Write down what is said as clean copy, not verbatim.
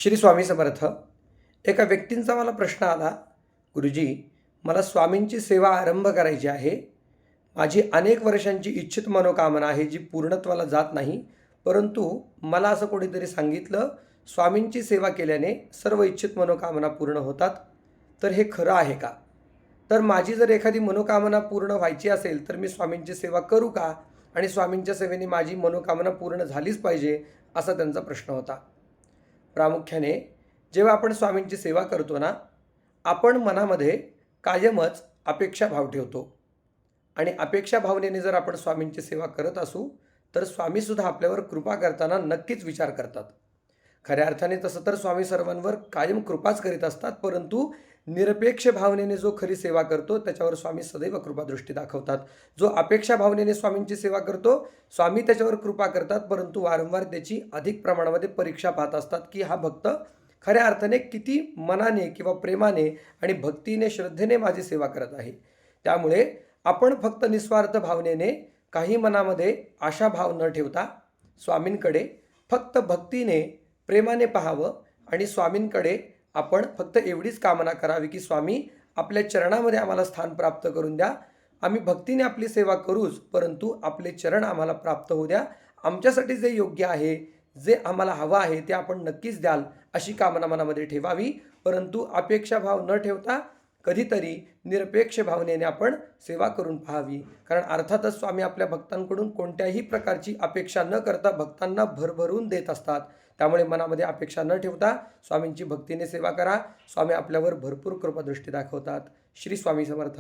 श्री स्वामी समर्थ. एका व्यक्तींचा मला प्रश्न आला, गुरुजी, मला स्वामींची सेवा आरंभ करायची आहे. माझी अनेक वर्षांची इच्छित मनोकामना आहे जी पूर्णत्वाला जात नाही. परंतु मला असं कोणीतरी सांगितलं, स्वामींची सेवा केल्याने सर्व इच्छित मनोकामना पूर्ण होतात. तर हे खरं आहे का? तर माझी जर एखादी मनोकामना पूर्ण व्हायची असेल तर मी स्वामींची सेवा करू का? आणि स्वामींच्या सेवेने माझी मनोकामना पूर्ण झालीच पाहिजे, असा त्यांचा प्रश्न होता. प्रामुख्याने जेव्हा आपण स्वामींची सेवा करतो ना, आपण मनामध्ये कायमच अपेक्षा भाव ठेवतो आणि अपेक्षा भावनेने जर आपण स्वामींची सेवा करत असू तर स्वामीसुद्धा आपल्यावर कृपा करताना नक्कीच विचार करतात. खऱ्या अर्थाने तसं तर स्वामी सर्वांवर कायम कृपाच करीत असतात, परंतु निरपेक्ष भावनेने जो खरी सेवा करतो त्याच्यावर स्वामी सदैव कृपादृष्टी दाखवतात. जो अपेक्षा भावनेने स्वामींची सेवा करतो, स्वामी त्याच्यावर कृपा करतात, परंतु वारंवार त्याची अधिक प्रमाणामध्ये परीक्षा पाहत असतात की हा भक्त खऱ्या अर्थाने किती मनाने किंवा प्रेमाने आणि भक्तीने श्रद्धेने माझी सेवा करत आहे. त्यामुळे आपण फक्त निस्वार्थ भावनेने काही मनामध्ये आशाभाव न ठेवता स्वामींकडे फक्त भक्तीने प्रेमाने पाहावं आणि स्वामींकडे आपण फक्त एवढीच कामना करावी की स्वामी, आपल्या चरणामध्ये आम्हाला स्थान प्राप्त करून द्या. आम्ही भक्तीने आपली सेवा करूच, परंतु आपले चरण आम्हाला प्राप्त होऊ द्या. आमच्यासाठी जे योग्य आहे, जे आम्हाला हवं आहे ते आपण नक्कीच द्याल, अशी कामना मनामध्ये ठेवावी. परंतु अपेक्षाभाव न ठेवता कधीतरी निरपेक्ष भावनेने आपण सेवा करून पाहावी. कारण अर्थातच स्वामी आपल्या भक्तांकडून कोणत्याही प्रकारची अपेक्षा न करता भक्तांना भरभरून देत असतात. त्यामुळे मनामध्ये अपेक्षा न ठेवता स्वामींची भक्तीने सेवा करा. स्वामी आपल्यावर भरपूर कृपादृष्टी दाखवतात. श्री स्वामी समर्थ.